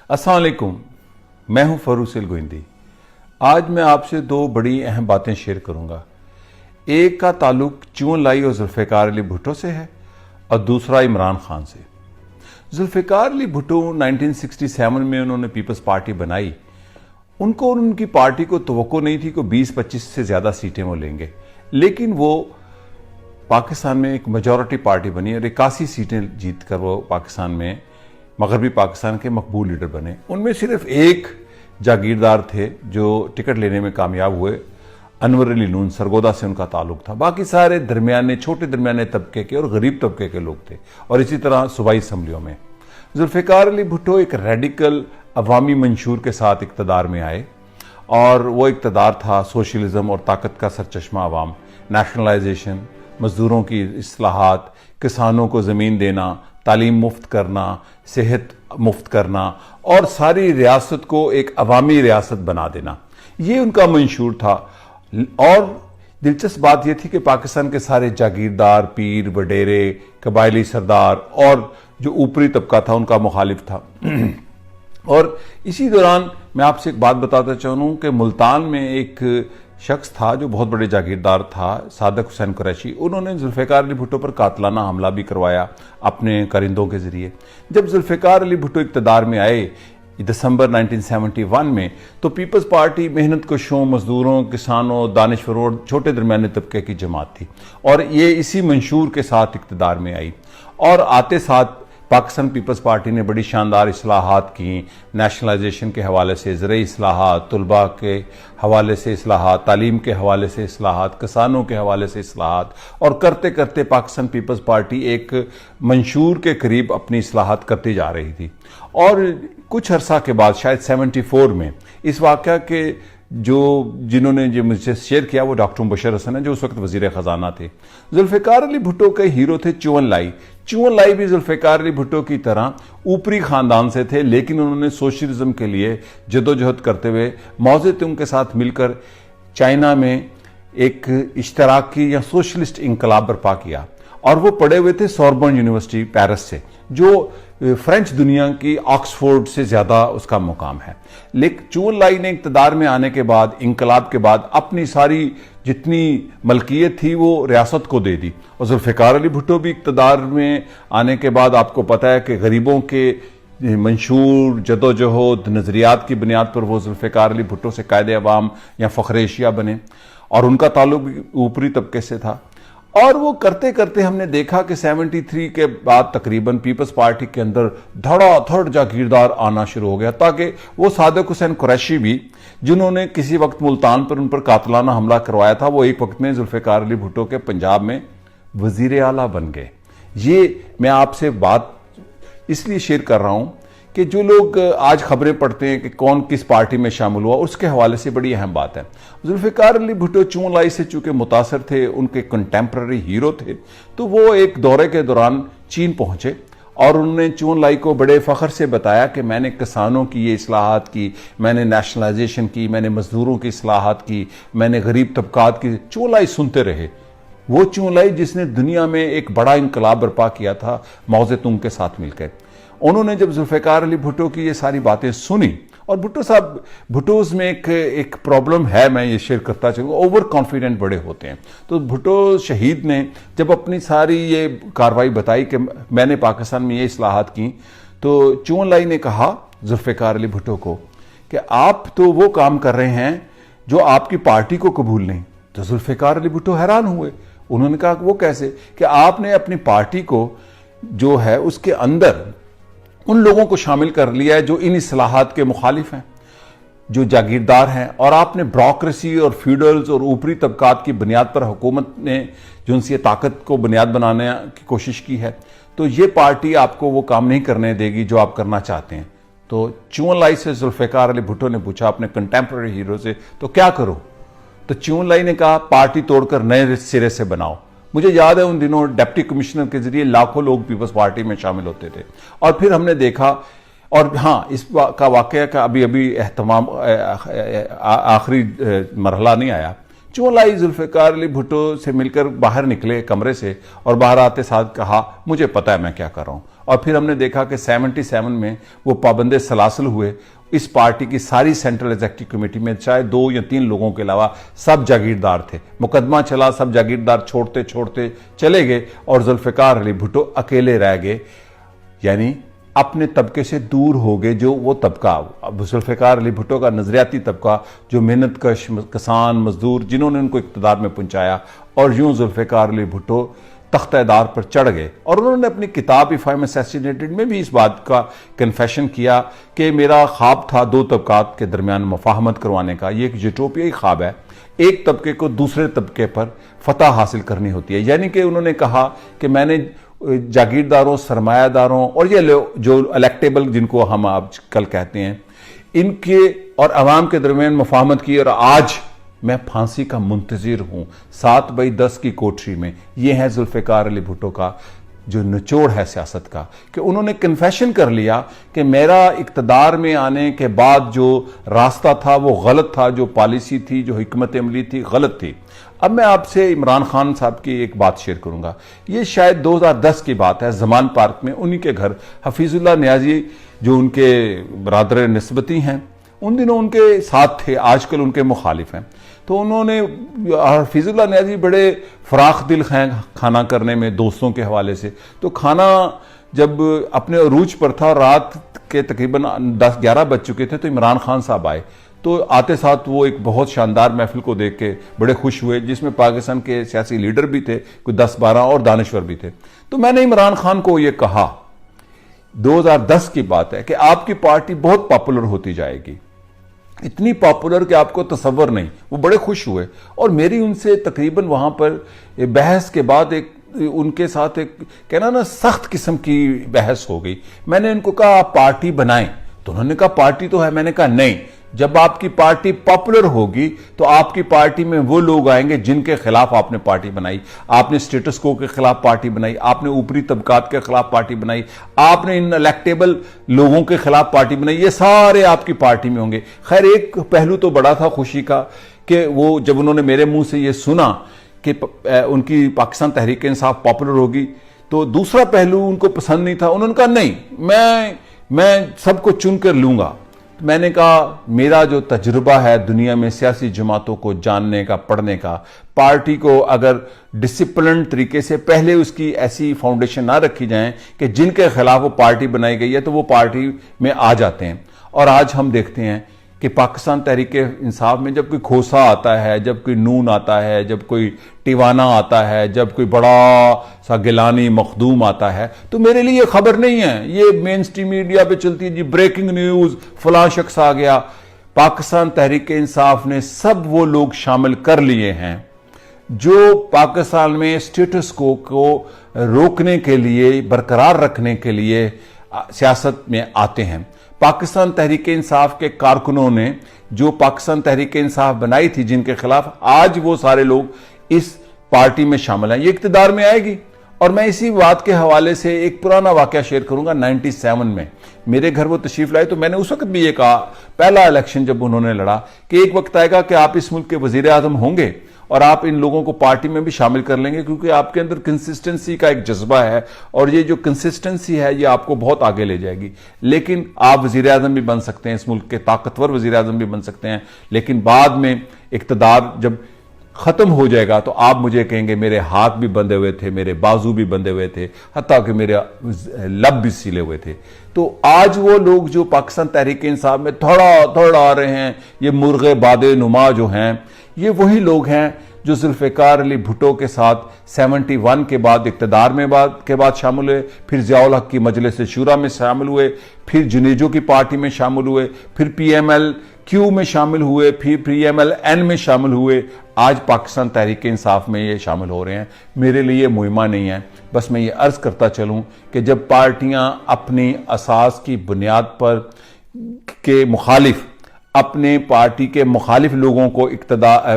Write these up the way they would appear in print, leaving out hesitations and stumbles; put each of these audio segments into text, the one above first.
अस्सलाम वालेकुम, मैं हूं फरूसिल गोइंदी। आज मैं आपसे दो बड़ी अहम बातें शेयर करूंगा। एक का ताल्लुक चुन लाई और जुल्फ़िकार अली भुट्टो से है और दूसरा इमरान खान से। जुल्फ़िकार अली भुट्टो 1967 में उन्होंने पीपल्स पार्टी बनाई। उनको उनकी पार्टी को तवक्को नहीं थी कि 20-25 से ज़्यादा सीटें वो लेंगे, लेकिन वो पाकिस्तान में एक मेजॉरिटी पार्टी बनी और 81 सीटें जीत कर वो पाकिस्तान में मगरबी पाकिस्तान के मकबूल लीडर बने। उनमें सिर्फ एक जागीरदार थे जो टिकट लेने में कामयाब हुए, अनवर अली नून, सरगोदा से उनका ताल्लुक था। बाकी सारे दरमियाने, छोटे दरमियाने तबके के और गरीब तबके के लोग थे। और इसी तरह सूबाई असम्बलियों में जुल्फ़िकार अली भुट्टो एक रेडिकल अवामी मंशूर के साथ इक़्तिदार में आए और वो इक़्तिदार था सोशलिज्म और ताकत का सरचश्मा अवाम, नेशनलाइजेशन, मजदूरों की इस्लाहात, किसानों को ज़मीन देना, तालीम मुफ्त करना, सेहत मुफ्त करना और सारी रियासत को एक अवामी रियासत बना देना, ये उनका मंशूर था। और दिलचस्प बात यह थी कि पाकिस्तान के सारे जागीरदार, पीर, वडेरे, कबायली सरदार और जो ऊपरी तबका था उनका मुखालिफ था। और इसी दौरान मैं आपसे एक बात बताता चाहूँ कि मुल्तान में एक शख्स था जो बहुत बड़े जागीरदार था, सादक हुसैन कुरैशी। उन्होंने जुल्फ़िकार अली भुट्टो पर कातलाना हमला भी करवाया अपने कारिंदों के जरिए। जब जुल्फ़िकार अली भुट्टो इक़्तिदार में आए दिसंबर 1971 में, तो पीपल्स पार्टी मेहनत कशों, मजदूरों, किसानों, दानिशवरों, छोटे दरमियाने तबके की जमात थी और ये इसी मंशूर के साथ इक़्तिदार में आई। और आते साथ पाकिस्तान पीपल्स पार्टी ने बड़ी शानदार इस्लाहात की, नेशनलाइजेशन के हवाले से ज़रई इस्लाहात, तुलबा के हवाले से इस्लाहात, तालीम के हवाले से इस्लाहात, किसानों के हवाले से इस्लाहात, और करते करते पाकिस्तान पीपल्स पार्टी एक मंशूर के करीब अपनी इस्लाहात करती जा रही थी। और कुछ अरसा के बाद, शायद 74 में, इस वाक़या के जिन्होंने जो मुझसे शेयर किया वो डॉक्टर मुबशर हसन है, जो उस वक्त वजीर खजाना थे। जुल्फ़िकार अली भुट्टो के हीरो थे चुन लाई। चुन लाई भी जुल्फ़िकार अली भुट्टो की तरह ऊपरी खानदान से थे, लेकिन उन्होंने सोशलिज्म के लिए जदोजहद करते हुए माओ ज़ेडुंग के साथ मिलकर चाइना में एक इश्तराकी या सोशलिस्ट इंकलाब बर्पा किया। और वो पढ़े हुए थे सॉर्बन यूनिवर्सिटी पेरिस से, जो फ्रेंच दुनिया की ऑक्सफोर्ड से ज़्यादा उसका मुकाम है। लेकिन चुन लाई ने इक़्तिदार में आने के बाद, इंकलाब के बाद, अपनी सारी जितनी मलकियत थी वो रियासत को दे दी। और जुल्फ़िकार अली भुट्टो भी इक़्तिदार में आने के बाद, आपको पता है कि गरीबों के मंशूर, जदोजहद, नज़रियात की बुनियाद पर वो जुल्फ़िकार अली भुट्टो से कायदे अवाम या फ़ख्र एशिया बने और उनका ताल्लुक ऊपरी तबके से था। और वो करते करते हमने देखा कि 73 के बाद तकरीबन पीपल्स पार्टी के अंदर धड़ाधड़ जागीरदार आना शुरू हो गया, ताकि वो सादक हुसैन कुरैशी भी, जिन्होंने किसी वक्त मुल्तान पर उन पर कातलाना हमला करवाया था, वो एक वक्त में जुल्फ़िकार अली भुट्टो के पंजाब में वजीर आला बन गए। ये मैं आपसे बात इसलिए शेयर कर रहा हूं कि जो लोग आज खबरें पढ़ते हैं कि कौन किस पार्टी में शामिल हुआ, उसके हवाले से बड़ी अहम बात है। जुल्फ़िकार अली भुट्टो चुन लाई से चूंकि मुतासर थे, उनके कंटेम्प्रेरी हीरो थे, तो वो एक दौरे के दौरान चीन पहुंचे और उन्होंने चुन लाई को बड़े फ़ख्र से बताया कि मैंने किसानों की ये इस्लाहात की, मैंने नेशनलाइजेशन की, मैंने मजदूरों की इस्लाहात की, मैंने गरीब तबकात की। चुन लाई सुनते रहे। वो चुन लाई जिसने दुनिया में एक बड़ा इनकलाब बर्पा किया था माओ ज़ेडुंग के साथ मिलकर। उन्होंने जब जुल्फ़िकार अली भुट्टो की ये सारी बातें सुनी, और भुट्टो साहब, भुट्टोज में एक प्रॉब्लम है, मैं ये शेयर करता चलूँगा, ओवर कॉन्फिडेंट बड़े होते हैं। तो भुट्टो शहीद ने जब अपनी सारी ये कार्रवाई बताई कि मैंने पाकिस्तान में ये इस्लाहात की, तो चुन लाई ने कहा जुल्फ़िकार अली भुट्टो को कि आप तो वो काम कर रहे हैं जो आपकी पार्टी को कबूल नहीं। तो जुल्फ़िकार अली भुट्टो हैरान हुए। उन्होंने कहा वो कैसे, कि आपने अपनी पार्टी को जो है उसके अंदर उन लोगों को शामिल कर लिया है जो इन इस्लाहात के मुखालिफ हैं, जो जागीरदार हैं, और आपने ब्रोक्रेसी और फ्यूडल्स और ऊपरी तबकात की बुनियाद पर हुकूमत ने जो उनसे ताकत को बुनियाद बनाने की कोशिश की है, तो ये पार्टी आपको वो काम नहीं करने देगी जो आप करना चाहते हैं। तो चुन लाई से जुल्फ़िकार अली भुट्टो ने पूछा अपने कंटेम्प्रेरी हीरो से, तो क्या करो? तो चुन लाई ने कहा पार्टी तोड़कर नए सिरे से बनाओ। मुझे याद है उन दिनों डिप्टी कमिश्नर के जरिए लाखों लोग पीपल्स पार्टी में शामिल होते थे। और फिर हमने देखा, और हाँ, इस का वाकया का अभी अभी एहतमाम आखिरी मरहला नहीं आया, चुन लाई जुल्फिकार अली भुट्टो से मिलकर बाहर निकले कमरे से और बाहर आते साथ कहा मुझे पता है मैं क्या कर रहा हूं। और फिर हमने देखा कि 77 में वो पाबंदे सलासल हुए। इस पार्टी की सारी सेंट्रल एग्जीक्यूटिव कमेटी में चाहे 2 या 3 लोगों के अलावा सब जागीरदार थे। मुकदमा चला, सब जागीरदार छोड़ते छोड़ते चले गए और जुल्फिकार अली भुट्टो अकेले रह गए, यानी अपने तबके से दूर हो गए। जो वो तबका, अब जुल्फिकार अली भुट्टो का नजरियाती तबका, जो मेहनतकश किसान मजदूर जिन्होंने उनको इक़्तिदार में पहुंचाया, और यूं जुल्फिकार अली भुट्टो तख्तेदार पर चढ़ गए। और उन्होंने अपनी किताब इफ आई एम असैसिनेटेड में भी इस बात का कन्फेशन किया कि मेरा ख्वाब था 2 तबकात के दरमियान मफाहमत करवाने का। ये एक यूटोपियाई ख्वाब है, एक तबके को दूसरे तबके पर फतह हासिल करनी होती है। यानी कि उन्होंने कहा कि मैंने जागीरदारों, सरमायादारों और ये जो इलेक्टेबल जिनको हम आजकल कहते हैं, इनके और अवाम के दरमियान मफाहमत की, और आज मैं फांसी का मुंतजिर हूं 7/10 की कोठरी में। यह है जुल्फिकार अली भुट्टो का जो निचोड़ है सियासत का, कि उन्होंने कन्फेशन कर लिया कि मेरा इक़्तिदार में आने के बाद जो रास्ता था वो गलत था, जो पॉलिसी थी, जो हिकमत अमली थी, गलत थी। अब मैं आपसे इमरान खान साहब की एक बात शेयर करूंगा। ये शायद 2010 की बात है, जमान पार्क में उन्हीं के घर हफीजुल्लाह नियाजी जो उनके बरादर निस्बती हैं, उन दिनों उनके साथ थे, आजकल उनके मुखालिफ हैं। तो उन्होंने, हफीजुल्लाह नियाजी बड़े फराख दिल हैं खाना करने में दोस्तों के हवाले से। तो खाना जब अपने अरूज पर था, रात के तकरीबन 10-11 बज चुके थे, तो इमरान खान साहब आए। तो आते साथ वो एक बहुत शानदार महफिल को देख के बड़े खुश हुए, जिसमें पाकिस्तान के सियासी लीडर भी थे, कोई 10-12 और दानश्वर भी थे। तो मैंने इमरान खान को ये कहा, 2010 की बात है, कि आपकी पार्टी बहुत पॉपुलर होती जाएगी, इतनी पॉपुलर कि आपको तसव्वुर नहीं। वो बड़े खुश हुए और मेरी उनसे तकरीबन वहां पर बहस के बाद एक उनके साथ एक कहना ना सख्त किस्म की बहस हो गई। मैंने उनको कहा आप पार्टी बनाएं, तो उन्होंने कहा पार्टी तो है। मैंने कहा नहीं, जब आपकी पार्टी पॉपुलर होगी तो आपकी पार्टी में वो लोग आएंगे जिनके खिलाफ आपने पार्टी बनाई। आपने स्टेटस को के खिलाफ पार्टी बनाई, आपने ऊपरी तबकात के खिलाफ पार्टी बनाई, आपने इन इलेक्टेबल लोगों के खिलाफ पार्टी बनाई, ये सारे आपकी पार्टी में होंगे। खैर एक पहलू तो बड़ा था खुशी का कि वो जब उन्होंने मेरे मुंह से ये सुना कि उनकी पाकिस्तान तहरीक इंसाफ पॉपुलर होगी, तो दूसरा पहलू उनको पसंद नहीं था। उन्होंने कहा नहीं, मैं सबको चुन कर लूंगा। मैंने कहा मेरा जो तजुर्बा है दुनिया में सियासी जमातों को जानने का, पढ़ने का, पार्टी को अगर डिसिप्लिन तरीके से पहले उसकी ऐसी फाउंडेशन ना रखी जाए कि जिनके खिलाफ वो पार्टी बनाई गई है तो वो पार्टी में आ जाते हैं। और आज हम देखते हैं कि पाकिस्तान तहरीक इंसाफ में जब कोई खोसा आता है, जब कोई नून आता है, जब कोई टिवाना आता है, जब कोई बड़ा सा गिलानी मखदूम आता है, तो मेरे लिए खबर नहीं है, ये मेन स्ट्रीम मीडिया पे चलती है जी, ब्रेकिंग न्यूज, फलां शख्स आ गया। पाकिस्तान तहरीक इंसाफ ने सब वो लोग शामिल कर लिए हैं जो पाकिस्तान में स्टेटस को रोकने के लिए, बरकरार रखने के लिए सियासत में आते हैं। पाकिस्तान तहरीक इंसाफ के कारकुनों ने जो पाकिस्तान तहरीक इंसाफ बनाई थी, जिनके खिलाफ आज वो सारे लोग इस पार्टी में शामिल हैं, ये इक़्तिदार में आएगी। और मैं इसी बात के हवाले से एक पुराना वाकया शेयर करूंगा। 97 में मेरे घर वो तशरीफ लाए, तो मैंने उस वक्त भी ये कहा, पहला इलेक्शन जब उन्होंने लड़ा, कि एक वक्त आएगा कि आप इस मुल्क के वजीर आजम होंगे और आप इन लोगों को पार्टी में भी शामिल कर लेंगे, क्योंकि आपके अंदर कंसिस्टेंसी का एक जज्बा है और ये जो कंसिस्टेंसी है ये आपको बहुत आगे ले जाएगी। लेकिन आप वजीर आजम भी बन सकते हैं, इस मुल्क के ताकतवर वजीर आजम भी बन सकते हैं, लेकिन बाद में इक़्तिदार जब खत्म हो जाएगा तो आप मुझे कहेंगे मेरे हाथ भी बंधे हुए थे, मेरे बाजू भी बंधे हुए थे, हत्ता कि मेरे लब भी सिले हुए थे। तो आज वो लोग जो पाकिस्तान तहरीक इंसाफ में थोड़ा थोड़ा आ रहे हैं, ये मुर्गे बादे नुमा जो हैं, ये वही लोग हैं जो जुल्फिकार अली भुट्टो के साथ 71 के बाद इक़्तिदार में के बाद शामिल हुए, फिर ज़ियाउल हक की मजलिस शूरा में शामिल हुए, फिर जुनेजो की पार्टी में शामिल हुए, फिर PMLQ में शामिल हुए, फिर PMLN में शामिल हुए, आज पाकिस्तान तहरीक इंसाफ में ये शामिल हो रहे हैं। मेरे लिए मुहिमा नहीं है, बस मैं ये अर्ज करता चलूं कि जब पार्टियां अपनी असास की बुनियाद पर के मुखालिफ, अपने पार्टी के मुखालिफ लोगों को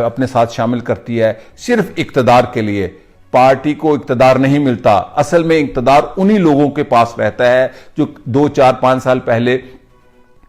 अपने साथ शामिल करती है सिर्फ इक़्तिदार के लिए, पार्टी को इक़्तिदार नहीं मिलता। असल में इक़्तिदार उन्हीं लोगों के पास रहता है जो 2, 4, 5 साल पहले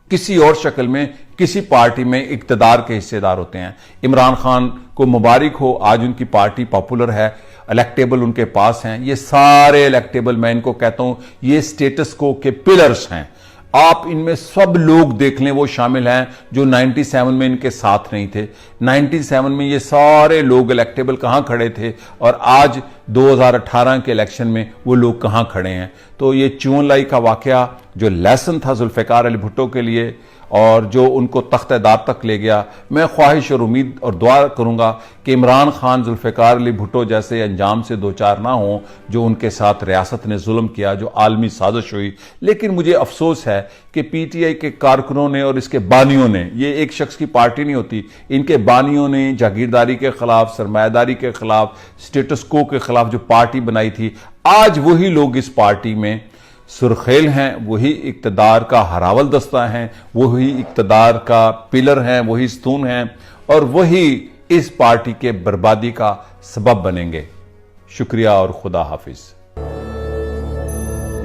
किसी और शक्ल में किसी पार्टी में इक्तदार के हिस्सेदार होते हैं। इमरान खान को मुबारक हो, आज उनकी पार्टी पॉपुलर है, इलेक्टेबल उनके पास हैं। ये सारे इलेक्टेबल, मैं इनको कहता हूं, ये स्टेटस को के पिलर्स हैं। आप इनमें सब लोग देख लें, वो शामिल हैं जो 97 में इनके साथ नहीं थे। 97 में ये सारे लोग इलेक्टेबल कहां खड़े थे और आज 2018 के इलेक्शन में वो लोग कहां खड़े हैं। तो ये चून लाई का वाकया जो लेसन था जुल्फिकार अली भुट्टो के लिए और जो उनको तख्तेदार तक ले गया, मैं ख्वाहिश और उम्मीद और दुआ करूंगा कि इमरान खान जुल्फिकार अली भुट्टो जैसे अंजाम से दो चार ना हो जो उनके साथ रियासत ने जुल्म किया, जो आलमी साजिश हुई। लेकिन मुझे अफसोस है कि पीटीआई के कारकुनों ने और इसके बानियों ने, ये एक शख्स की पार्टी नहीं होती, इनके बानियों ने जागीरदारी के खिलाफ, सरमायादारी के खिलाफ, स्टेटस को के खिलाफ जो पार्टी बनाई थी, आज वही लोग इस पार्टी में सुरखेल हैं, वही इक्तदार का हरावल दस्ता हैं, वही इक्तदार का पिलर हैं, वही स्तून हैं और वही इस पार्टी के बर्बादी का सबब बनेंगे। शुक्रिया और खुदा हाफिज।